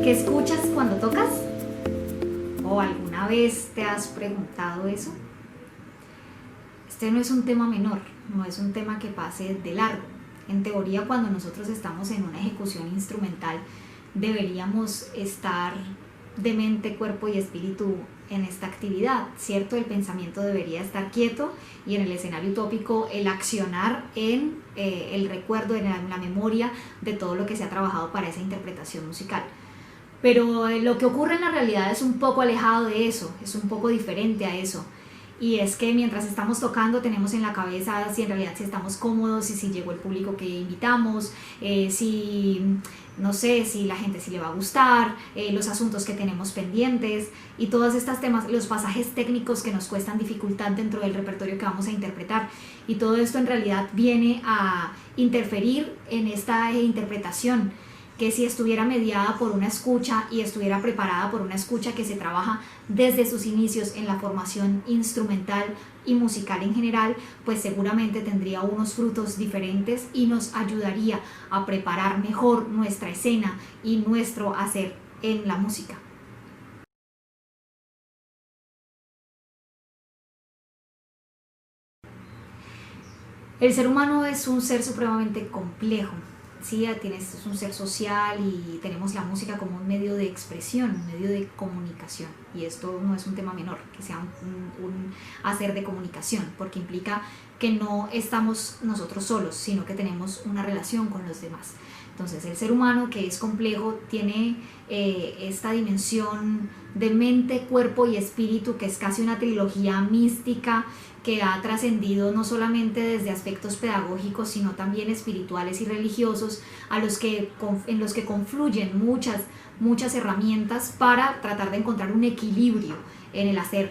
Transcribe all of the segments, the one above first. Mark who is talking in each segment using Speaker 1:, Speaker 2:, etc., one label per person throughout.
Speaker 1: ¿Qué escuchas cuando tocas? ¿O alguna vez te has preguntado eso? Este no es un tema menor, no es un tema que pase de largo. En teoría, cuando nosotros estamos en una ejecución instrumental, deberíamos estar de mente, cuerpo y espíritu en esta actividad, ¿cierto? El pensamiento debería estar quieto y en el escenario utópico el accionar en el recuerdo, en la memoria de todo lo que se ha trabajado para esa interpretación musical. Pero lo que ocurre en la realidad es un poco alejado de eso, es un poco diferente a eso. Y es que mientras estamos tocando tenemos en la cabeza si en realidad si estamos cómodos y si llegó el público que invitamos, si no sé, si la gente si le va a gustar, los asuntos que tenemos pendientes y todos estos temas, los pasajes técnicos que nos cuestan dificultad dentro del repertorio que vamos a interpretar. Y todo esto en realidad viene a interferir en esta interpretación, que si estuviera mediada por una escucha y estuviera preparada por una escucha que se trabaja desde sus inicios en la formación instrumental y musical en general, pues seguramente tendría unos frutos diferentes y nos ayudaría a preparar mejor nuestra escena y nuestro hacer en la música. El ser humano es un ser supremamente complejo. Sí, es un ser social y tenemos la música como un medio de expresión, un medio de comunicación. Y esto no es un tema menor, que sea un hacer de comunicación, porque implica que no estamos nosotros solos, sino que tenemos una relación con los demás. Entonces el ser humano, que es complejo, tiene esta dimensión de mente, cuerpo y espíritu, que es casi una trilogía mística que ha trascendido no solamente desde aspectos pedagógicos, sino también espirituales y religiosos, en los que confluyen muchas herramientas para tratar de encontrar un equilibrio en el hacer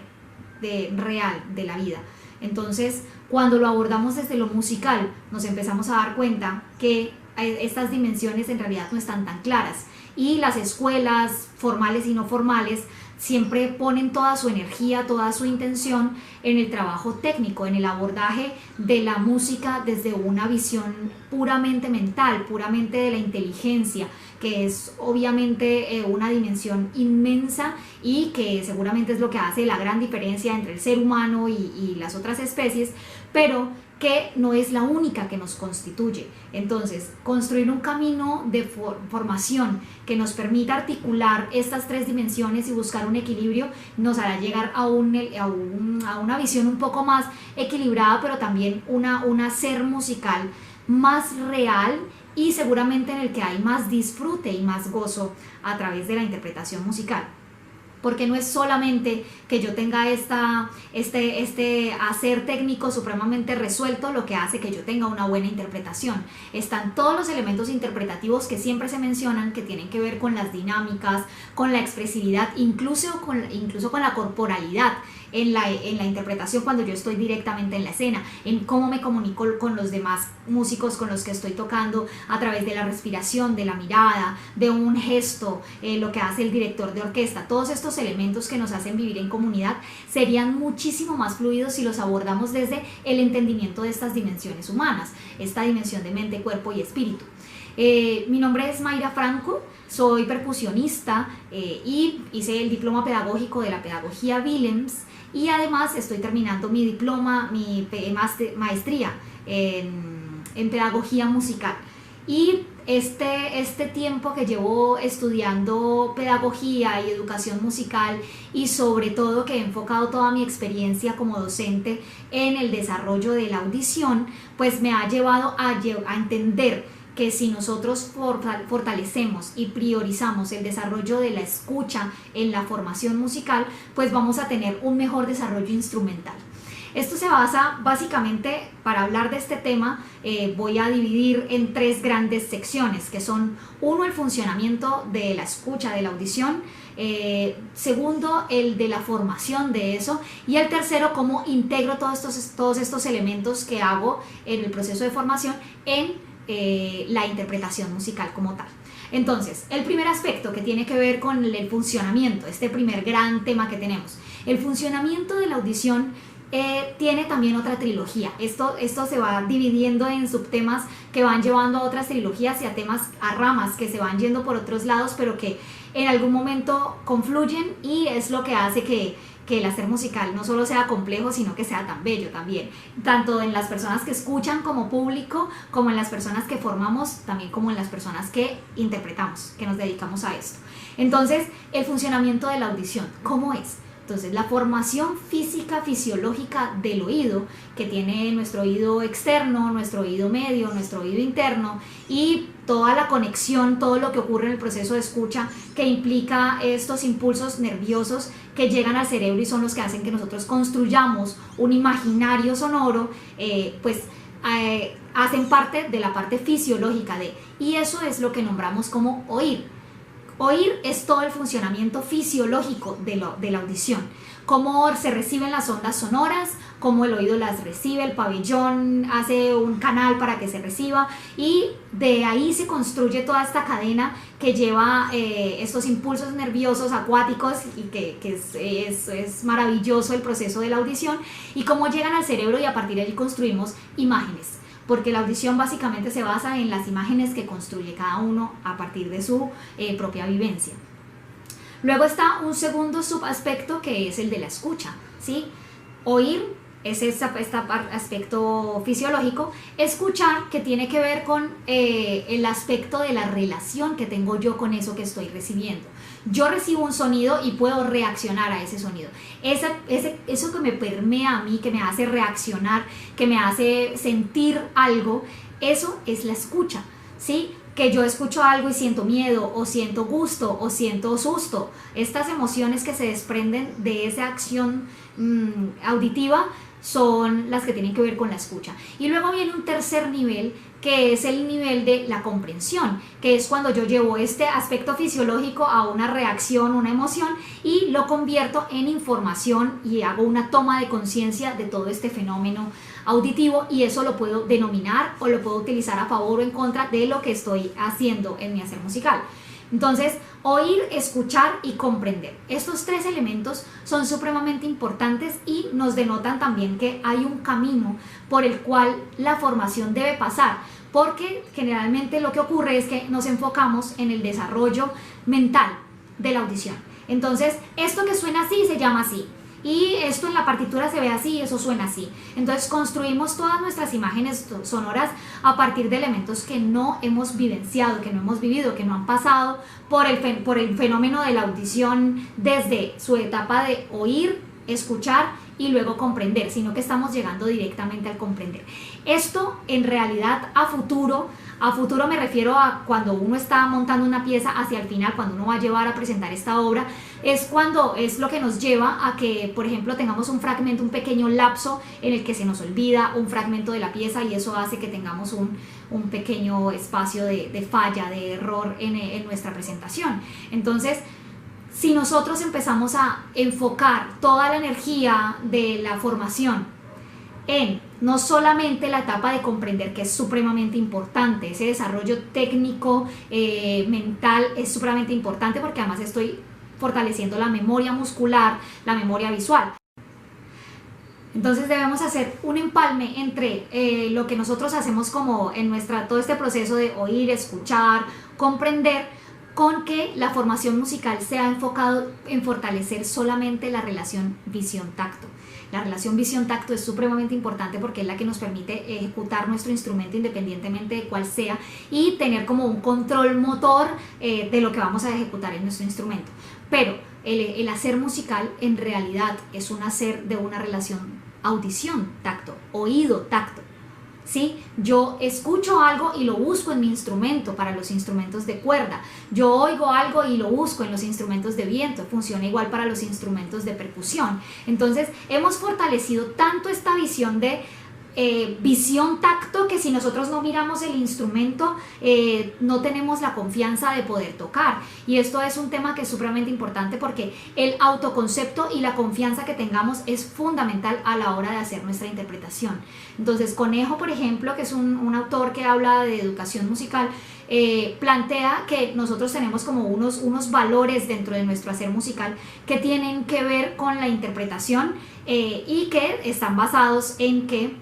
Speaker 1: real de la vida. Entonces, cuando lo abordamos desde lo musical, nos empezamos a dar cuenta que estas dimensiones en realidad no están tan claras, y las escuelas formales y no formales siempre ponen toda su energía, toda su intención en el trabajo técnico, en el abordaje de la música desde una visión puramente mental, puramente de la inteligencia, que es obviamente una dimensión inmensa y que seguramente es lo que hace la gran diferencia entre el ser humano y las otras especies, pero que no es la única que nos constituye. Entonces, construir un camino de formación que nos permita articular estas tres dimensiones y buscar un equilibrio nos hará llegar a una visión un poco más equilibrada, pero también un hacer musical más real y seguramente en el que hay más disfrute y más gozo a través de la interpretación musical. Porque no es solamente que yo tenga este hacer técnico supremamente resuelto lo que hace que yo tenga una buena interpretación. Están todos los elementos interpretativos que siempre se mencionan, que tienen que ver con las dinámicas, con la expresividad, incluso con la corporalidad en la interpretación cuando yo estoy directamente en la escena, en cómo me comunico con los demás músicos con los que estoy tocando a través de la respiración, de la mirada, de un gesto, lo que hace el director de orquesta. Todos estos elementos que nos hacen vivir en comunidad serían muchísimo más fluidos si los abordamos desde el entendimiento de estas dimensiones humanas, esta dimensión de mente, cuerpo y espíritu. Mi nombre es Mayra Franco, soy percusionista y hice el diploma pedagógico de la pedagogía Willems y además estoy terminando mi diploma, mi maestría en pedagogía musical. Y este tiempo que llevo estudiando pedagogía y educación musical y sobre todo que he enfocado toda mi experiencia como docente en el desarrollo de la audición, pues me ha llevado a entender que si nosotros fortalecemos y priorizamos el desarrollo de la escucha en la formación musical, pues vamos a tener un mejor desarrollo instrumental. Esto se basa básicamente, para hablar de este tema, voy a dividir en tres grandes secciones, que son: uno, el funcionamiento de la escucha, de la audición; segundo, el de la formación de eso; y el tercero, cómo integro todos estos elementos que hago en el proceso de formación en la interpretación musical como tal. Entonces, el primer aspecto que tiene que ver con el funcionamiento, este primer gran tema que tenemos, el funcionamiento de la audición tiene también otra trilogía. Esto se va dividiendo en subtemas que van llevando a otras trilogías y a temas, a ramas que se van yendo por otros lados, pero que en algún momento confluyen, y es lo que hace que el hacer musical no solo sea complejo, sino que sea tan bello también, tanto en las personas que escuchan como público, como en las personas que formamos, también como en las personas que interpretamos, que nos dedicamos a esto. Entonces, el funcionamiento de la audición, ¿cómo es? Entonces, la formación física, fisiológica del oído, que tiene nuestro oído externo, nuestro oído medio, nuestro oído interno, y toda la conexión, todo lo que ocurre en el proceso de escucha, que implica estos impulsos nerviosos que llegan al cerebro y son los que hacen que nosotros construyamos un imaginario sonoro, hacen parte de la parte fisiológica y eso es lo que nombramos como oír. Oír es todo el funcionamiento fisiológico de la audición, cómo se reciben las ondas sonoras, cómo el oído las recibe, el pabellón hace un canal para que se reciba, y de ahí se construye toda esta cadena que lleva estos impulsos nerviosos acuáticos, y que es maravilloso el proceso de la audición, y cómo llegan al cerebro, y a partir de ahí construimos imágenes. Porque la audición básicamente se basa en las imágenes que construye cada uno a partir de su propia vivencia. Luego está un segundo subaspecto, que es el de la escucha, ¿sí? Oír es este aspecto fisiológico. Escuchar, que tiene que ver con el aspecto de la relación que tengo yo con eso que estoy recibiendo. Yo recibo un sonido y puedo reaccionar a ese sonido. Eso que me permea a mí, que me hace reaccionar, que me hace sentir algo, eso es la escucha, ¿sí? Que yo escucho algo y siento miedo, o siento gusto, o siento susto. Estas emociones que se desprenden de esa acción auditiva son las que tienen que ver con la escucha. Y luego viene un tercer nivel, que es el nivel de la comprensión, que es cuando yo llevo este aspecto fisiológico a una reacción, una emoción, y lo convierto en información y hago una toma de conciencia de todo este fenómeno auditivo, y eso lo puedo denominar o lo puedo utilizar a favor o en contra de lo que estoy haciendo en mi hacer musical. Entonces, oír, escuchar y comprender. Estos tres elementos son supremamente importantes y nos denotan también que hay un camino por el cual la formación debe pasar, porque generalmente lo que ocurre es que nos enfocamos en el desarrollo mental de la audición. Entonces, esto que suena así se llama así, y esto en la partitura se ve así y eso suena así. Entonces construimos todas nuestras imágenes sonoras a partir de elementos que no hemos vivenciado, que no hemos vivido, que no han pasado por el fenómeno de la audición desde su etapa de oír, escuchar y luego comprender, sino que estamos llegando directamente al comprender. Esto en realidad a futuro me refiero a cuando uno está montando una pieza hacia el final, cuando uno va a llevar a presentar esta obra, es lo que nos lleva a que, por ejemplo, tengamos un fragmento, un pequeño lapso en el que se nos olvida un fragmento de la pieza, y eso hace que tengamos un pequeño espacio de falla, de error en nuestra presentación. Entonces, si nosotros empezamos a enfocar toda la energía de la formación en no solamente la etapa de comprender, que es supremamente importante, ese desarrollo técnico, mental es supremamente importante, porque además estoy fortaleciendo la memoria muscular, la memoria visual. Entonces debemos hacer un empalme entre lo que nosotros hacemos como en todo este proceso de oír, escuchar, comprender, con que la formación musical sea enfocado en fortalecer solamente la relación visión-tacto. La relación visión-tacto es supremamente importante porque es la que nos permite ejecutar nuestro instrumento independientemente de cuál sea, y tener como un control motor de lo que vamos a ejecutar en nuestro instrumento. Pero el hacer musical en realidad es un hacer de una relación audición-tacto, oído-tacto. ¿Sí? Yo escucho algo y lo busco en mi instrumento, para los instrumentos de cuerda. Yo oigo algo y lo busco en los instrumentos de viento. Funciona igual para los instrumentos de percusión. Entonces, hemos fortalecido tanto esta visión de visión tacto, que si nosotros no miramos el instrumento no tenemos la confianza de poder tocar. Y esto es un tema que es supremamente importante, porque el autoconcepto y la confianza que tengamos es fundamental a la hora de hacer nuestra interpretación. Entonces Conejo, por ejemplo, que es un autor que habla de educación musical, plantea que nosotros tenemos como unos valores dentro de nuestro hacer musical que tienen que ver con la interpretación, y que están basados en que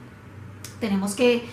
Speaker 1: tenemos que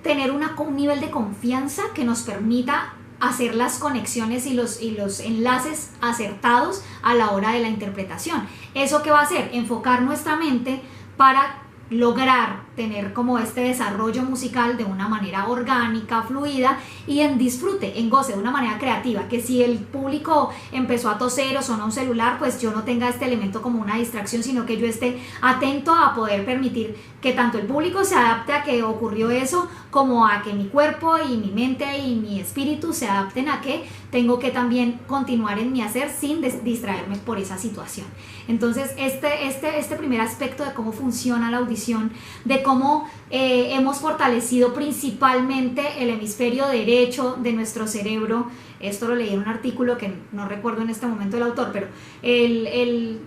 Speaker 1: tener un nivel de confianza que nos permita hacer las conexiones y los enlaces acertados a la hora de la interpretación. ¿Eso qué va a hacer? Enfocar nuestra mente para lograr tener como este desarrollo musical de una manera orgánica, fluida y en disfrute, en goce, de una manera creativa, que si el público empezó a toser o sonó un celular, pues yo no tenga este elemento como una distracción, sino que yo esté atento a poder permitir que tanto el público se adapte a que ocurrió eso, como a que mi cuerpo y mi mente y mi espíritu se adapten a que tengo que también continuar en mi hacer sin distraerme por esa situación. Entonces este primer aspecto de cómo funciona la audición, de cómo hemos fortalecido principalmente el hemisferio derecho de nuestro cerebro. Esto lo leí en un artículo que no recuerdo en este momento el autor, pero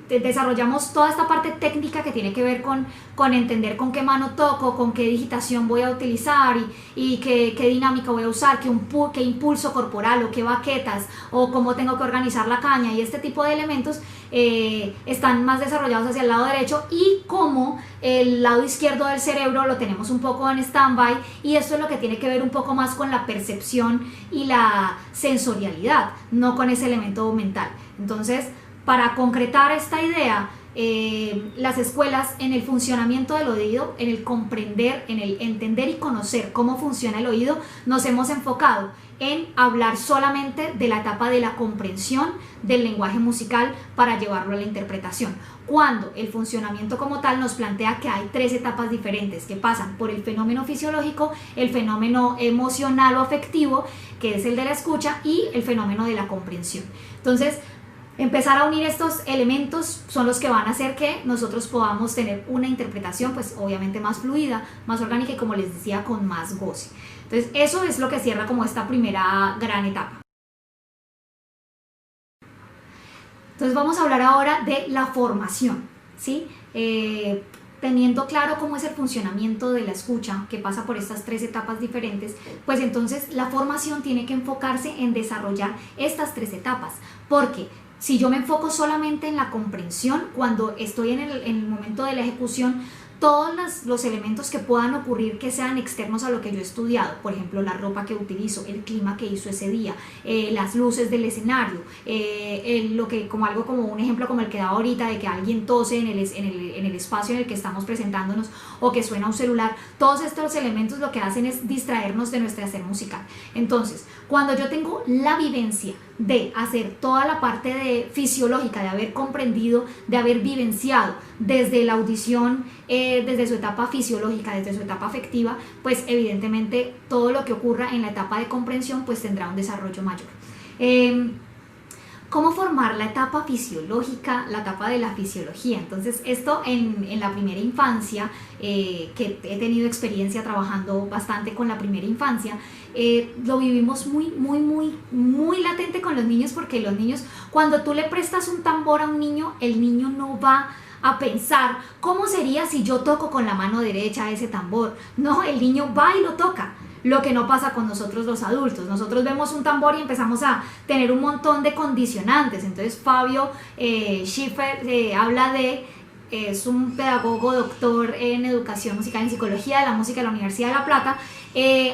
Speaker 1: desarrollamos toda esta parte técnica que tiene que ver con entender con qué mano toco, con qué digitación voy a utilizar y qué dinámica voy a usar, qué impulso corporal o qué baquetas, o cómo tengo que organizar la caña, y este tipo de elementos están más desarrollados hacia el lado derecho, y cómo el lado izquierdo del cerebro lo tenemos un poco en stand-by, y esto es lo que tiene que ver un poco más con la percepción y la sensorialidad, no con ese elemento mental. Entonces, para concretar esta idea, las escuelas, en el funcionamiento del oído, en el comprender, en el entender y conocer cómo funciona el oído, nos hemos enfocado en hablar solamente de la etapa de la comprensión del lenguaje musical para llevarlo a la interpretación, cuando el funcionamiento como tal nos plantea que hay 3 etapas diferentes que pasan por el fenómeno fisiológico, el fenómeno emocional o afectivo, que es el de la escucha, y el fenómeno de la comprensión. Entonces, empezar a unir estos elementos son los que van a hacer que nosotros podamos tener una interpretación, pues obviamente más fluida, más orgánica y, como les decía, con más goce. Entonces eso es lo que cierra como esta primera gran etapa. Entonces vamos a hablar ahora de la formación, ¿sí? Teniendo claro cómo es el funcionamiento de la escucha, que pasa por estas 3 etapas diferentes, pues entonces la formación tiene que enfocarse en desarrollar estas 3 etapas, porque si yo me enfoco solamente en la comprensión, cuando estoy en el momento de la ejecución, todos los elementos que puedan ocurrir que sean externos a lo que yo he estudiado, por ejemplo la ropa que utilizo, el clima que hizo ese día, las luces del escenario, como un ejemplo como el que daba ahorita, de que alguien tose en el espacio en el que estamos presentándonos, o que suena un celular, todos estos elementos lo que hacen es distraernos de nuestro hacer musical. Entonces, cuando yo tengo la vivencia de hacer toda la parte fisiológica, de haber comprendido, de haber vivenciado desde la audición, desde su etapa fisiológica, desde su etapa afectiva, pues evidentemente todo lo que ocurra en la etapa de comprensión pues tendrá un desarrollo mayor. ¿Cómo formar la etapa fisiológica, la etapa de la fisiología? Entonces esto en la primera infancia, que he tenido experiencia trabajando bastante con la primera infancia, lo vivimos muy latente con los niños, porque los niños, cuando tú le prestas un tambor a un niño, el niño no va a pensar cómo sería si yo toco con la mano derecha ese tambor. No, el niño va y lo toca. Lo que no pasa con nosotros los adultos. Nosotros vemos un tambor y empezamos a tener un montón de condicionantes. Entonces Fabio Schiffer habla es un pedagogo doctor en educación musical, en psicología de la música de la Universidad de La Plata.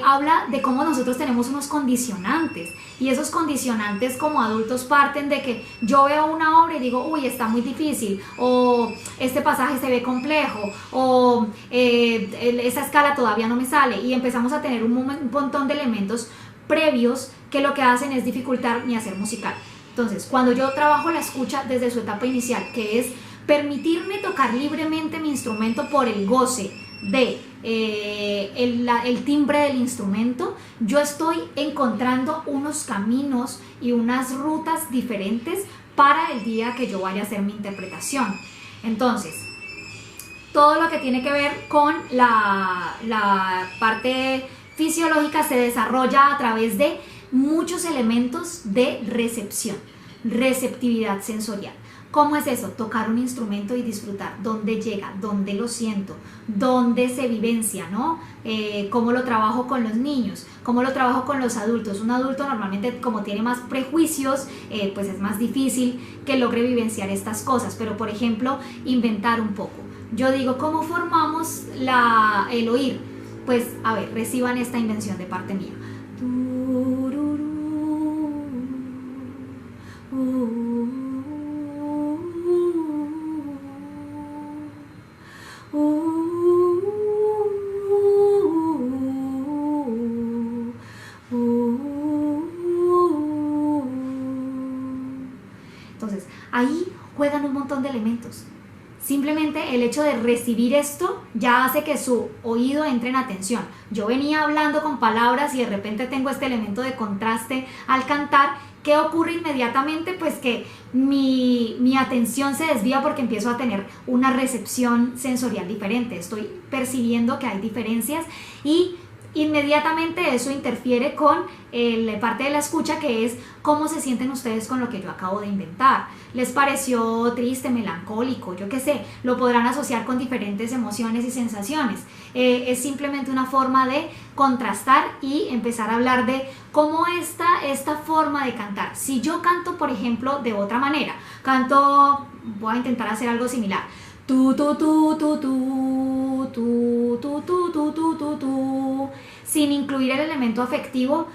Speaker 1: Habla de cómo nosotros tenemos unos condicionantes, y esos condicionantes como adultos parten de que yo veo una obra y digo, uy, está muy difícil, o este pasaje se ve complejo, o esa escala todavía no me sale, y empezamos a tener un montón de elementos previos que lo que hacen es dificultar mi hacer musical. Entonces, cuando yo trabajo la escucha desde su etapa inicial, que es permitirme tocar libremente mi instrumento por el goce de el timbre del instrumento, yo estoy encontrando unos caminos y unas rutas diferentes para el día que yo vaya a hacer mi interpretación. Entonces, todo lo que tiene que ver con la parte fisiológica se desarrolla a través de muchos elementos de recepción, receptividad sensorial. ¿Cómo es eso? Tocar un instrumento y disfrutar. ¿Dónde llega? ¿Dónde lo siento? ¿Dónde se vivencia? ¿No? ¿Cómo lo trabajo con los niños? ¿Cómo lo trabajo con los adultos? Un adulto normalmente, como tiene más prejuicios, pues es más difícil que logre vivenciar estas cosas. Pero, por ejemplo, inventar un poco. Yo digo, ¿cómo formamos el oír? Pues, a ver, reciban esta invención de parte mía. Entonces, ahí juegan un montón de elementos. Simplemente el hecho de recibir esto ya hace que su oído entre en atención. Yo venía hablando con palabras y de repente tengo este elemento de contraste al cantar. ¿Qué ocurre inmediatamente? Pues que mi atención se desvía porque empiezo a tener una recepción sensorial diferente. Estoy percibiendo que hay diferencias y inmediatamente eso interfiere con la parte de la escucha, que es cómo se sienten ustedes con lo que yo acabo de inventar. ¿Les pareció triste, melancólico? Yo qué sé, lo podrán asociar con diferentes emociones y sensaciones. Es simplemente una forma de contrastar y empezar a hablar de cómo esta forma de cantar. Si yo canto, por ejemplo, de otra manera, voy a intentar hacer algo similar. Tu, tu, tu, tu, tu, tu, tu, tu, tu, tu, tu, tu. Sin incluir el elemento afectivo,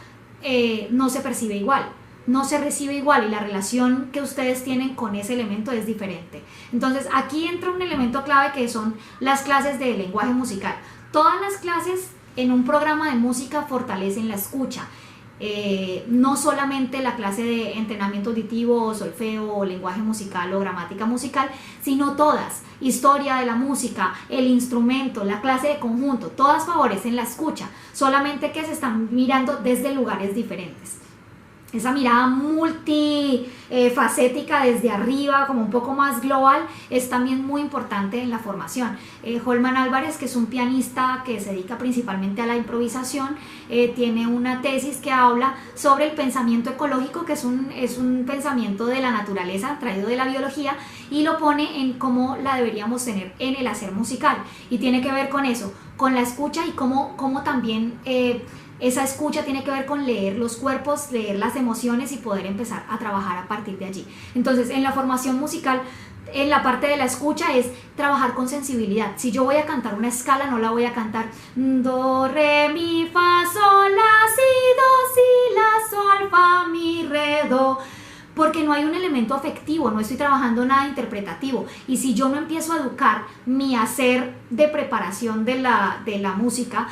Speaker 1: no se percibe igual, no se recibe igual, y la relación que ustedes tienen con ese elemento es diferente. Entonces aquí entra un elemento clave, que son las clases de lenguaje musical. Todas las clases en un programa de música fortalecen la escucha. No solamente la clase de entrenamiento auditivo o solfeo o lenguaje musical o gramática musical, sino todas, historia de la música, el instrumento, la clase de conjunto, todas favorecen la escucha, solamente que se están mirando desde lugares diferentes. Esa mirada multifacética desde arriba, como un poco más global, es también muy importante en la formación. Holman Álvarez, que es un pianista que se dedica principalmente a la improvisación, tiene una tesis que habla sobre el pensamiento ecológico, que es un pensamiento de la naturaleza traído de la biología, y lo pone en cómo la deberíamos tener en el hacer musical. Y tiene que ver con eso, con la escucha, y cómo también esa escucha tiene que ver con leer los cuerpos, leer las emociones y poder empezar a trabajar a partir de allí. Entonces, en la formación musical, en la parte de la escucha es trabajar con sensibilidad. Si yo voy a cantar una escala, no la voy a cantar do, re, mi, fa, sol, la, si, do, si, la, sol, fa, mi, re, do, porque no hay un elemento afectivo, no estoy trabajando nada interpretativo. Y si yo no empiezo a educar mi hacer de preparación de la música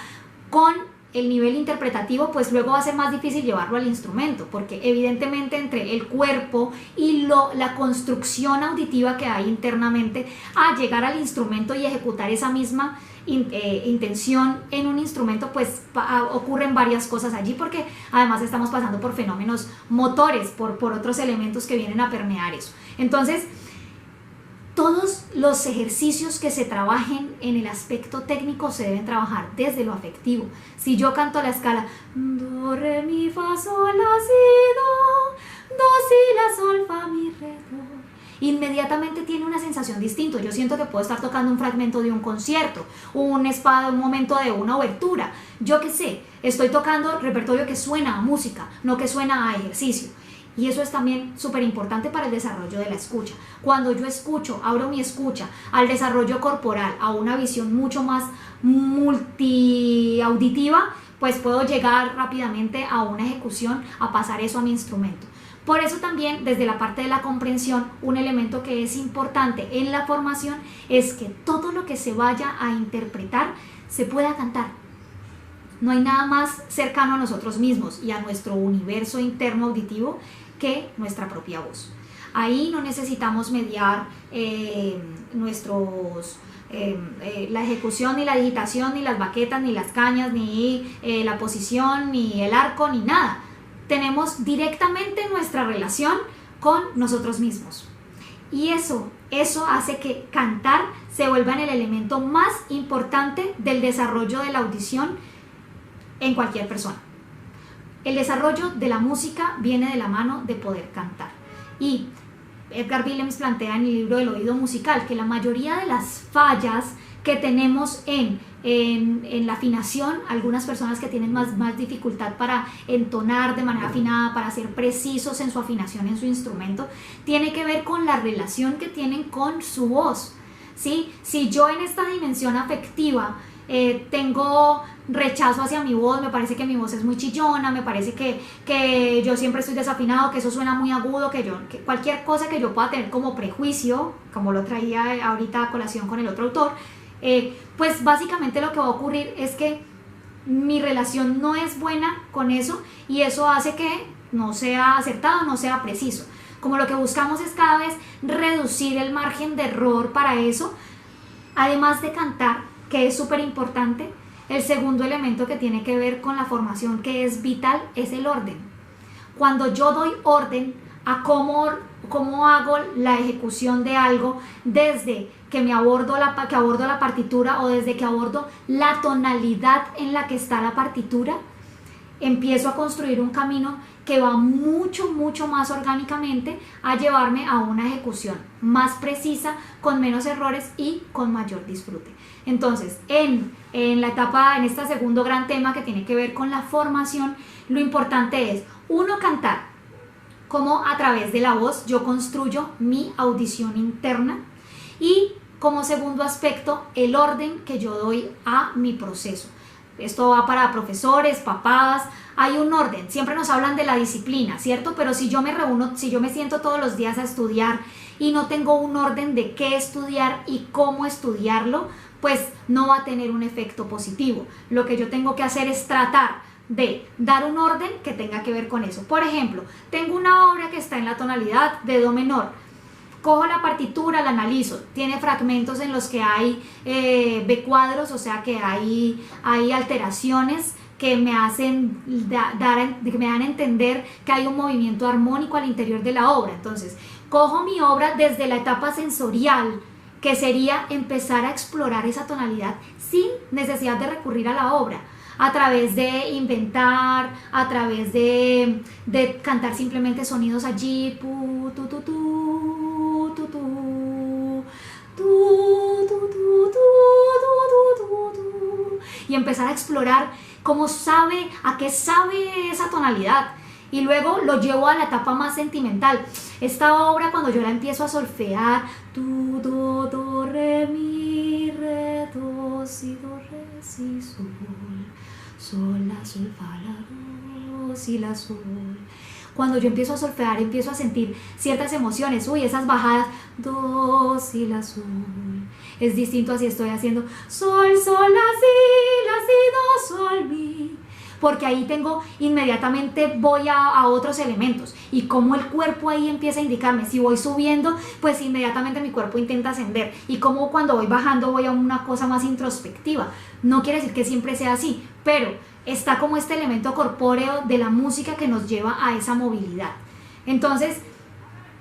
Speaker 1: con el nivel interpretativo, pues luego va a ser más difícil llevarlo al instrumento, porque evidentemente entre el cuerpo y la construcción auditiva que hay internamente a llegar al instrumento y ejecutar esa misma intención en un instrumento, pues ocurren varias cosas allí, porque además estamos pasando por fenómenos motores, por otros elementos que vienen a permear eso. Entonces, todos los ejercicios que se trabajen en el aspecto técnico se deben trabajar desde lo afectivo. Si yo canto la escala do, re, mi, fa, sol, la, si, do, si, la, sol, fa, mi, re, do, inmediatamente tiene una sensación distinta. Yo siento que puedo estar tocando un fragmento de un concierto, un momento de una obertura. Yo qué sé, estoy tocando repertorio que suena a música, no que suena a ejercicio. Y eso es también súper importante para el desarrollo de la escucha. Cuando yo escucho, abro mi escucha al desarrollo corporal, a una visión mucho más multiauditiva, pues puedo llegar rápidamente a una ejecución, a pasar eso a mi instrumento. Por eso también, desde la parte de la comprensión, un elemento que es importante en la formación es que todo lo que se vaya a interpretar se pueda cantar. No hay nada más cercano a nosotros mismos y a nuestro universo interno auditivo que nuestra propia voz. Ahí no necesitamos mediar la ejecución, ni la digitación, ni las baquetas, ni las cañas, ni la posición, ni el arco, ni nada. Tenemos directamente nuestra relación con nosotros mismos. Y eso hace que cantar se vuelvan el elemento más importante del desarrollo de la audición en cualquier persona. El desarrollo de la música viene de la mano de poder cantar. Y Edgar Willems plantea en el libro del oído musical que la mayoría de las fallas que tenemos en la afinación, algunas personas que tienen más dificultad para entonar de manera afinada, para ser precisos en su afinación en su instrumento, tiene que ver con la relación que tienen con su voz, ¿sí? Si yo en esta dimensión afectiva tengo rechazo hacia mi voz, me parece que mi voz es muy chillona, me parece que yo siempre estoy desafinado, que eso suena muy agudo, que cualquier cosa que yo pueda tener como prejuicio, como lo traía ahorita a colación con el otro autor, pues básicamente lo que va a ocurrir es que mi relación no es buena con eso y eso hace que no sea acertado, no sea preciso. Como lo que buscamos es cada vez reducir el margen de error para eso, además de cantar, que es súper importante. El segundo elemento que tiene que ver con la formación, que es vital, es el orden. Cuando yo doy orden a cómo hago la ejecución de algo, desde que abordo la partitura o desde que abordo la tonalidad en la que está la partitura, empiezo a construir un camino que va mucho más orgánicamente a llevarme a una ejecución más precisa, con menos errores y con mayor disfrute. Entonces, en este segundo gran tema que tiene que ver con la formación, lo importante es, uno, cantar, cómo a través de la voz yo construyo mi audición interna, y como segundo aspecto, el orden que yo doy a mi proceso. Esto va para profesores, papás, hay un orden. Siempre nos hablan de la disciplina, ¿cierto? Pero si yo me siento todos los días a estudiar y no tengo un orden de qué estudiar y cómo estudiarlo, pues no va a tener un efecto positivo. Lo que yo tengo que hacer es tratar de dar un orden que tenga que ver con eso. Por ejemplo, tengo una obra que está en la tonalidad de do menor. Cojo la partitura, la analizo, tiene fragmentos en los que hay B-cuadros, o sea que hay alteraciones que me hacen que me dan a entender que hay un movimiento armónico al interior de la obra. Entonces, cojo mi obra desde la etapa sensorial, que sería empezar a explorar esa tonalidad sin necesidad de recurrir a la obra, a través de inventar, a través de cantar simplemente sonidos allí, pu, tu, tu, tu, tu, tu, tu, tu, tu, tu, tu, tu, y empezar a explorar a qué sabe esa tonalidad. Y luego lo llevo a la etapa más sentimental. Esta obra, cuando yo la empiezo a solfear, tu, do, do, re, mi, re, do, si, do, re, si, sol, sol, la, sol, fa, la, do, si, la, sol. Cuando yo empiezo a solfear, empiezo a sentir ciertas emociones. Uy, esas bajadas, do, si, la, sol. Es distinto a si estoy haciendo sol, sol, la, si, do, sol, mi. Porque ahí inmediatamente voy a otros elementos, y como el cuerpo ahí empieza a indicarme. Si voy subiendo, pues inmediatamente mi cuerpo intenta ascender, y como cuando voy bajando voy a una cosa más introspectiva. No quiere decir que siempre sea así, pero está como este elemento corpóreo de la música que nos lleva a esa movilidad. Entonces,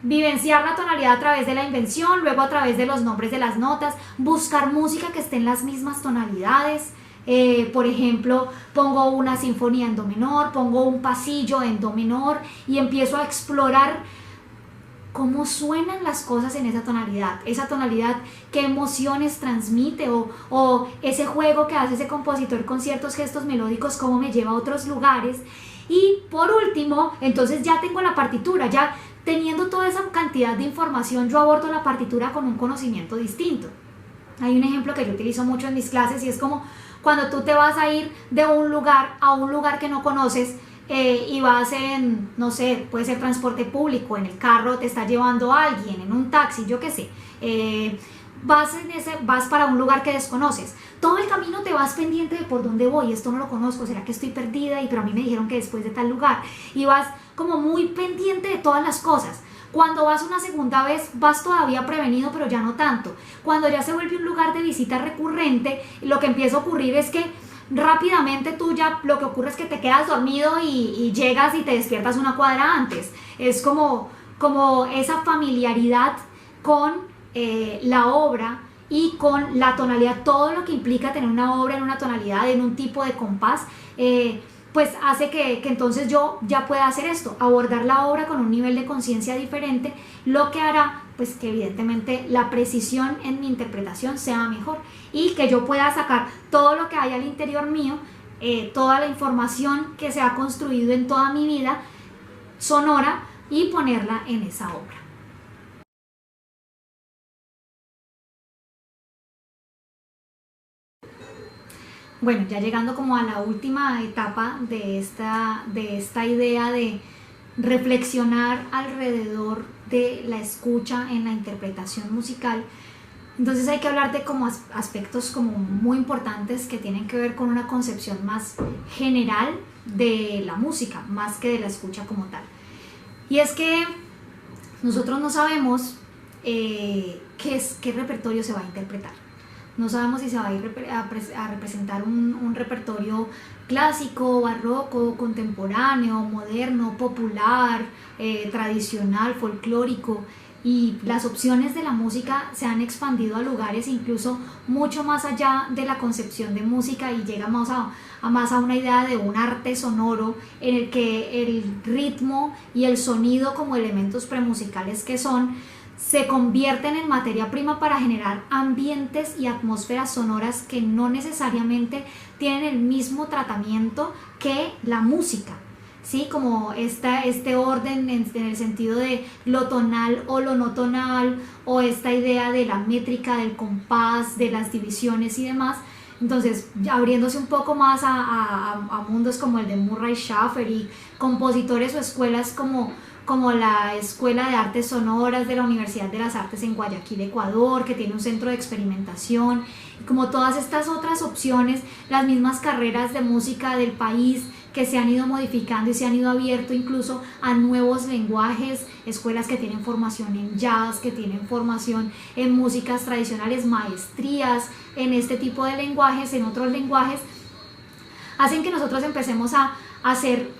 Speaker 1: vivenciar la tonalidad a través de la invención, luego a través de los nombres de las notas, buscar música que esté en las mismas tonalidades. Por ejemplo, pongo una sinfonía en do menor, pongo un pasillo en do menor y empiezo a explorar cómo suenan las cosas en esa tonalidad, qué emociones transmite, o ese juego que hace ese compositor con ciertos gestos melódicos, cómo me lleva a otros lugares. Y por último, entonces ya tengo la partitura, ya teniendo toda esa cantidad de información, yo abordo la partitura con un conocimiento distinto. Hay un ejemplo que yo utilizo mucho en mis clases, y es como cuando tú te vas a ir de un lugar a un lugar que no conoces, y vas en, no sé, puede ser transporte público, en el carro te está llevando alguien, en un taxi, yo qué sé, vas para un lugar que desconoces. Todo el camino te vas pendiente de por dónde voy, esto no lo conozco, será que estoy perdida, pero a mí me dijeron que después de tal lugar, y vas como muy pendiente de todas las cosas. Cuando vas una segunda vez, vas todavía prevenido, pero ya no tanto. Cuando ya se vuelve un lugar de visita recurrente, lo que empieza a ocurrir es que rápidamente tú ya, lo que ocurre es que te quedas dormido y llegas y te despiertas una cuadra antes. Es como esa familiaridad con la obra y con la tonalidad, todo lo que implica tener una obra en una tonalidad, en un tipo de compás, pues hace que entonces yo ya pueda hacer esto, abordar la obra con un nivel de conciencia diferente, lo que hará pues que evidentemente la precisión en mi interpretación sea mejor y que yo pueda sacar todo lo que hay al interior mío, toda la información que se ha construido en toda mi vida sonora y ponerla en esa obra. Bueno, ya llegando como a la última etapa de esta idea de reflexionar alrededor de la escucha en la interpretación musical, entonces hay que hablar de como aspectos como muy importantes que tienen que ver con una concepción más general de la música, más que de la escucha como tal. Y es que nosotros no sabemos qué repertorio se va a interpretar. No sabemos si se va a ir a representar un repertorio clásico, barroco, contemporáneo, moderno, popular, tradicional, folclórico. Y las opciones de la música se han expandido a lugares incluso mucho más allá de la concepción de música y llega más a una idea de un arte sonoro en el que el ritmo y el sonido como elementos premusicales que son se convierten en materia prima para generar ambientes y atmósferas sonoras que no necesariamente tienen el mismo tratamiento que la música, ¿sí? Como este orden en el sentido de lo tonal o lo no tonal, o esta idea de la métrica, del compás, de las divisiones y demás. Entonces, abriéndose un poco más a mundos como el de Murray Schafer y compositores o escuelas como la Escuela de Artes Sonoras de la Universidad de las Artes en Guayaquil, Ecuador, que tiene un centro de experimentación, y como todas estas otras opciones, las mismas carreras de música del país que se han ido modificando y se han ido abierto incluso a nuevos lenguajes, escuelas que tienen formación en jazz, que tienen formación en músicas tradicionales, maestrías en este tipo de lenguajes, en otros lenguajes, hacen que nosotros empecemos a hacer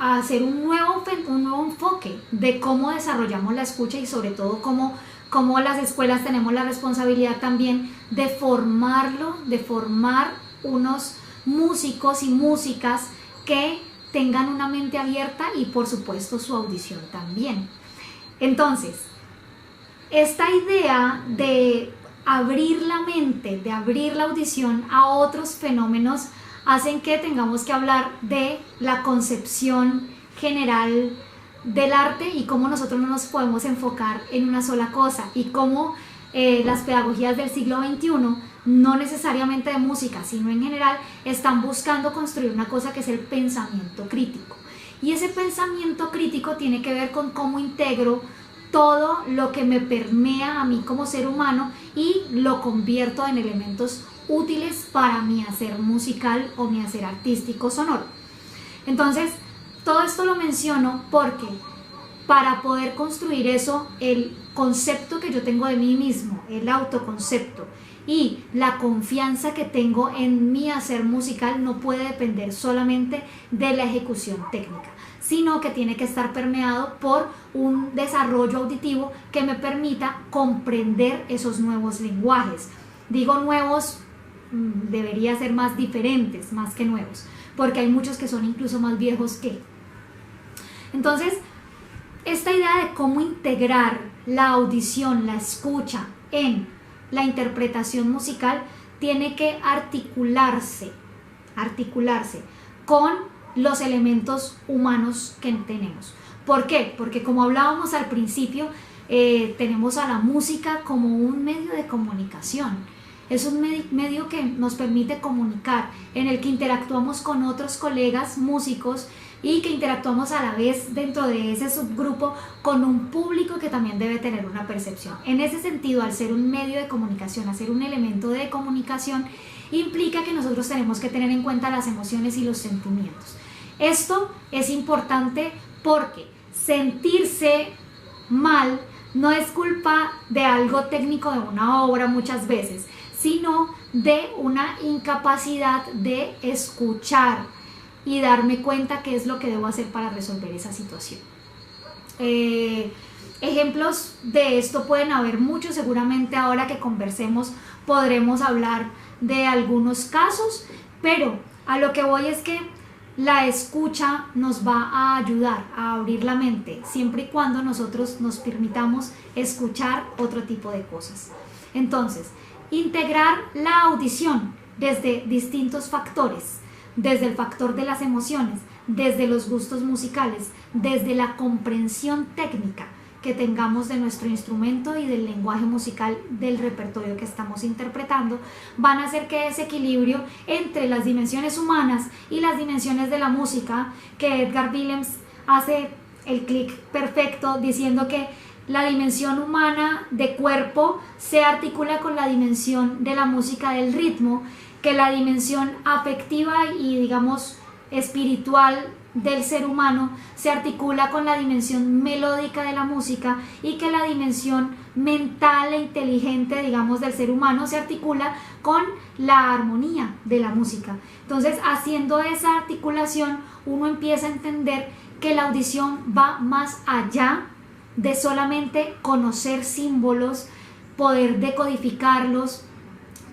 Speaker 1: un nuevo enfoque de cómo desarrollamos la escucha y sobre todo cómo las escuelas tenemos la responsabilidad también de formar unos músicos y músicas que tengan una mente abierta y por supuesto su audición también. Entonces, esta idea de abrir la mente, de abrir la audición a otros fenómenos hacen que tengamos que hablar de la concepción general del arte y cómo nosotros no nos podemos enfocar en una sola cosa y cómo las pedagogías del siglo XXI, no necesariamente de música, sino en general, están buscando construir una cosa que es el pensamiento crítico. Y ese pensamiento crítico tiene que ver con cómo integro todo lo que me permea a mí como ser humano y lo convierto en elementos útiles para mi hacer musical o mi hacer artístico sonoro. Entonces, todo esto lo menciono porque para poder construir eso, el concepto que yo tengo de mí mismo, el autoconcepto y la confianza que tengo en mi hacer musical no puede depender solamente de la ejecución técnica, sino que tiene que estar permeado por un desarrollo auditivo que me permita comprender esos nuevos lenguajes. Digo nuevos, debería ser más diferentes, más que nuevos, porque hay muchos que son incluso más viejos que. Entonces, esta idea de cómo integrar la audición, la escucha en la interpretación musical tiene que articularse con los elementos humanos que tenemos. ¿Por qué? Porque como hablábamos al principio, tenemos a la música como un medio de comunicación. Es un medio que nos permite comunicar, en el que interactuamos con otros colegas músicos y que interactuamos a la vez dentro de ese subgrupo con un público que también debe tener una percepción. En ese sentido, al ser un medio de comunicación, al ser un elemento de comunicación, implica que nosotros tenemos que tener en cuenta las emociones y los sentimientos. Esto es importante porque sentirse mal no es culpa de algo técnico de una obra muchas veces, sino de una incapacidad de escuchar y darme cuenta qué es lo que debo hacer para resolver esa situación. Ejemplo ejemplos de esto pueden haber muchos, seguramente ahora que conversemos podremos hablar de algunos casos, pero a lo que voy es que la escucha nos va a ayudar a abrir la mente, siempre y cuando nosotros nos permitamos escuchar otro tipo de cosas. Entonces, integrar la audición desde distintos factores, desde el factor de las emociones, desde los gustos musicales, desde la comprensión técnica que tengamos de nuestro instrumento y del lenguaje musical del repertorio que estamos interpretando, van a hacer que ese equilibrio entre las dimensiones humanas y las dimensiones de la música, que Edgar Willems hace el clic perfecto diciendo que la dimensión humana de cuerpo se articula con la dimensión de la música del ritmo, que la dimensión afectiva y digamos espiritual del ser humano se articula con la dimensión melódica de la música, y que la dimensión mental e inteligente, digamos, del ser humano se articula con la armonía de la música. Entonces, haciendo esa articulación, uno empieza a entender que la audición va más allá de solamente conocer símbolos, poder decodificarlos,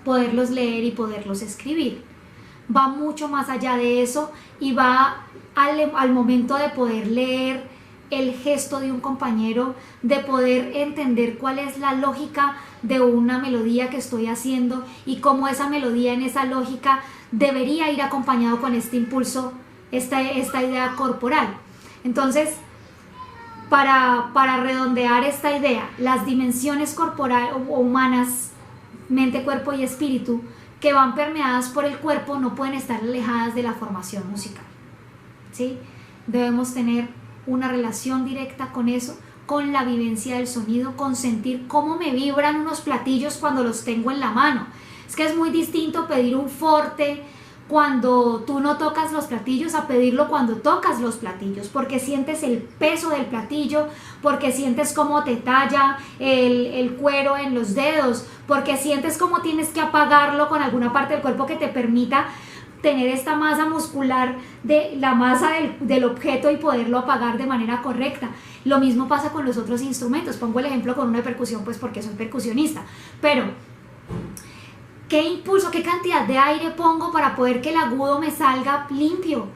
Speaker 1: poderlos leer y poderlos escribir. Va mucho más allá de eso y va al momento de poder leer el gesto de un compañero, de poder entender cuál es la lógica de una melodía que estoy haciendo y cómo esa melodía en esa lógica debería ir acompañado con este impulso, esta idea corporal. Entonces, para redondear esta idea, las dimensiones corporales o humanas, mente, cuerpo y espíritu, que van permeadas por el cuerpo, no pueden estar alejadas de la formación musical, ¿sí? Debemos tener una relación directa con eso, con la vivencia del sonido, con sentir cómo me vibran unos platillos cuando los tengo en la mano. Es que es muy distinto pedir un forte cuando tú no tocas los platillos a pedirlo cuando tocas los platillos, porque sientes el peso del platillo, porque sientes cómo te talla el cuero en los dedos, porque sientes cómo tienes que apagarlo con alguna parte del cuerpo que te permita tener esta masa muscular de la masa del objeto y poderlo apagar de manera correcta. Lo mismo pasa con los otros instrumentos. Pongo el ejemplo con una de percusión, pues porque soy percusionista, pero ¿qué impulso, qué cantidad de aire pongo para poder que el agudo me salga limpio?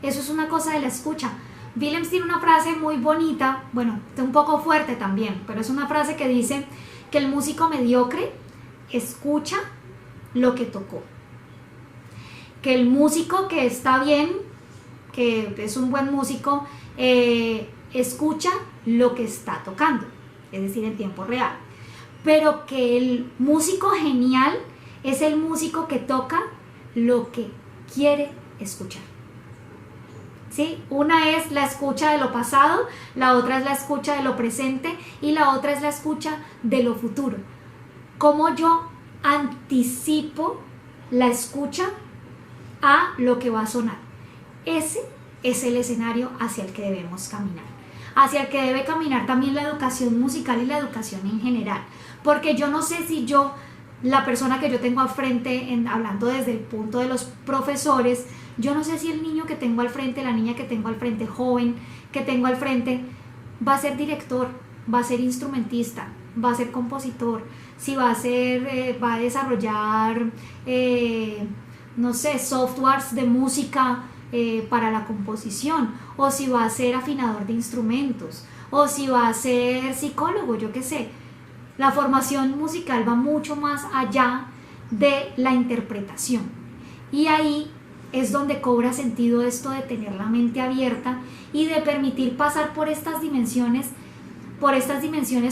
Speaker 1: Eso es una cosa de la escucha. Willems tiene una frase muy bonita, bueno, un poco fuerte también, pero es una frase que dice que el músico mediocre escucha lo que tocó. Que el músico que está bien, que es un buen músico, escucha lo que está tocando, es decir, en tiempo real. Pero que el músico genial es el músico que toca lo que quiere escuchar. ¿Sí? Una es la escucha de lo pasado, la otra es la escucha de lo presente y la otra es la escucha de lo futuro. Cómo yo anticipo la escucha a lo que va a sonar. Ese es el escenario hacia el que debemos caminar, hacia el que debe caminar también la educación musical y la educación en general, porque yo no sé si yo, la persona que yo tengo al frente, hablando desde el punto de los profesores, yo no sé si el niño que tengo al frente, la niña que tengo al frente, joven que tengo al frente, va a ser director, va a ser instrumentista, va a ser compositor, si va a desarrollar no sé, softwares de música para la composición, o si va a ser afinador de instrumentos, o si va a ser psicólogo, yo qué sé. La formación musical va mucho más allá de la interpretación, y ahí es donde cobra sentido esto de tener la mente abierta y de permitir pasar por estas dimensiones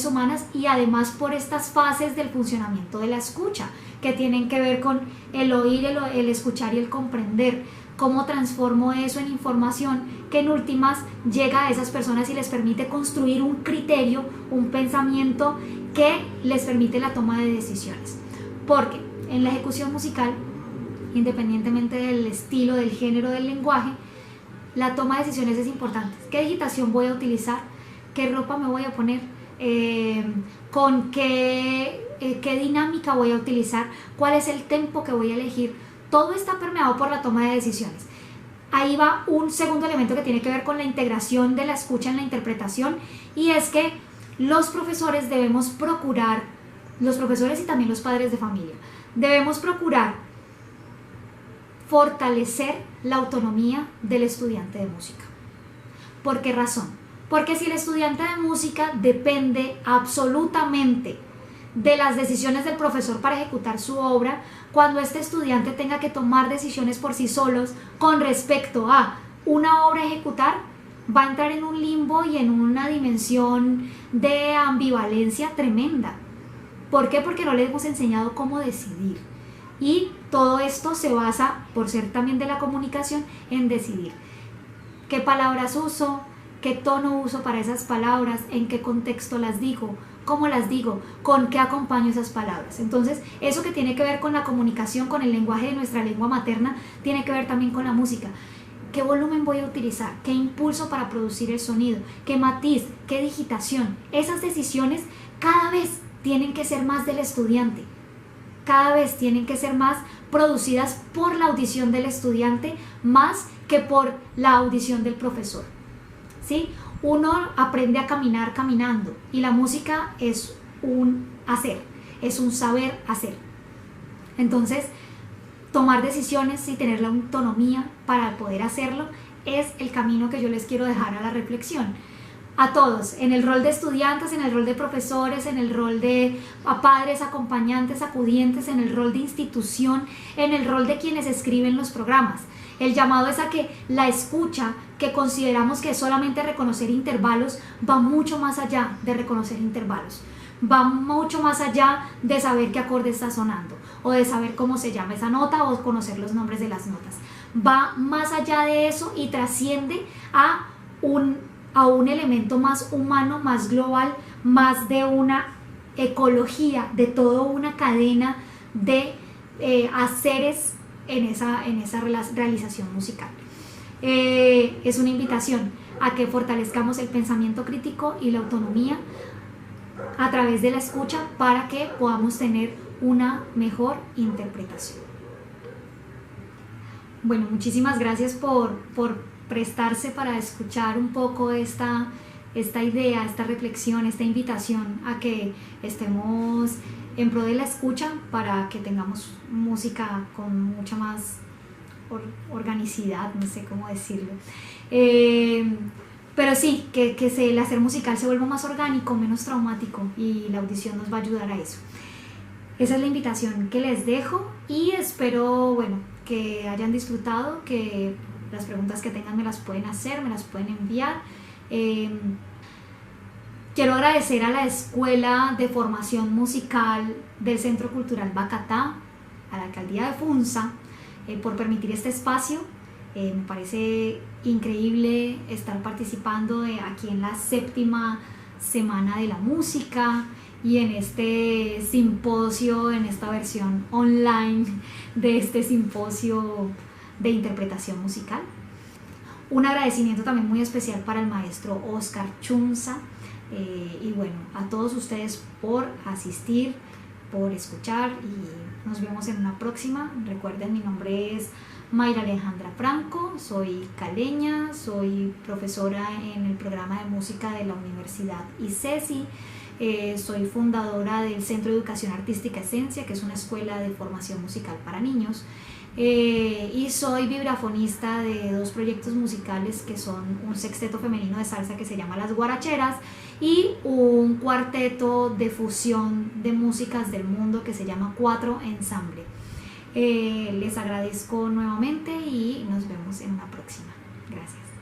Speaker 1: humanas, y además por estas fases del funcionamiento de la escucha, que tienen que ver con el oír, el escuchar y el comprender. Cómo transformo eso en información que en últimas llega a esas personas y les permite construir un criterio, un pensamiento que les permite la toma de decisiones. Porque en la ejecución musical, independientemente del estilo, del género, del lenguaje, la toma de decisiones es importante. ¿Qué digitación voy a utilizar? ¿Qué ropa me voy a poner? ¿Con qué dinámica voy a utilizar? ¿Cuál es el tempo que voy a elegir? Todo está permeado por la toma de decisiones. Ahí va un segundo elemento que tiene que ver con la integración de la escucha en la interpretación, y es que los profesores debemos procurar, los profesores y también los padres de familia, debemos procurar fortalecer la autonomía del estudiante de música. ¿Por qué razón? Porque si el estudiante de música depende absolutamente de las decisiones del profesor para ejecutar su obra, cuando este estudiante tenga que tomar decisiones por sí solos con respecto a una obra a ejecutar, va a entrar en un limbo y en una dimensión de ambivalencia tremenda. ¿Por qué? Porque no le hemos enseñado cómo decidir. Y todo esto se basa, por ser también de la comunicación, en decidir qué palabras uso, qué tono uso para esas palabras, en qué contexto las digo, cómo las digo, con qué acompaño esas palabras. Entonces, eso que tiene que ver con la comunicación, con el lenguaje de nuestra lengua materna, tiene que ver también con la música. ¿Qué volumen voy a utilizar? ¿Qué impulso para producir el sonido? ¿Qué matiz? ¿Qué digitación? Esas decisiones cada vez tienen que ser más del estudiante. Cada vez tienen que ser más producidas por la audición del estudiante más que por la audición del profesor. ¿Sí? Uno aprende a caminar caminando y la música es un hacer, es un saber hacer. Entonces, tomar decisiones y tener la autonomía para poder hacerlo es el camino que yo les quiero dejar a la reflexión. A todos, en el rol de estudiantes, en el rol de profesores, en el rol de padres, acompañantes, acudientes, en el rol de institución, en el rol de quienes escriben los programas. El llamado es a que la escucha, que consideramos que es solamente reconocer intervalos, va mucho más allá de reconocer intervalos. Va mucho más allá de saber qué acorde está sonando, o de saber cómo se llama esa nota, o conocer los nombres de las notas. Va más allá de eso y trasciende a un elemento más humano, más global, más de una ecología, de toda una cadena de haceres en esa realización musical. Es una invitación a que fortalezcamos el pensamiento crítico y la autonomía a través de la escucha para que podamos tener una mejor interpretación. Bueno, muchísimas gracias por prestarse para escuchar un poco esta idea, esta reflexión, esta invitación a que estemos en pro de la escucha para que tengamos música con mucha más organicidad, no sé cómo decirlo. Pero sí, que el hacer musical se vuelva más orgánico, menos traumático, y la audición nos va a ayudar a eso. Esa es la invitación que les dejo y espero, bueno, que hayan disfrutado, que las preguntas que tengan me las pueden hacer, me las pueden enviar. Quiero agradecer a la Escuela de Formación Musical del Centro Cultural Bacatá, a la Alcaldía de Funza, por permitir este espacio. Me parece increíble estar participando aquí en la 7ª Semana de la Música y en este simposio, en esta versión online de este simposio de interpretación musical. Un agradecimiento también muy especial para el maestro Oscar Chunza y bueno, a todos ustedes por asistir, por escuchar, y nos vemos en una próxima. Recuerden, mi nombre es Mayra Alejandra Franco, soy caleña, soy profesora en el programa de música de la Universidad ICESI, soy fundadora del Centro de Educación Artística Esencia, que es una escuela de formación musical para niños, y soy vibrafonista de 2 proyectos musicales que son un sexteto femenino de salsa que se llama Las Guaracheras y un cuarteto de fusión de músicas del mundo que se llama Cuatro Ensamble. Les agradezco nuevamente y nos vemos en una próxima. Gracias.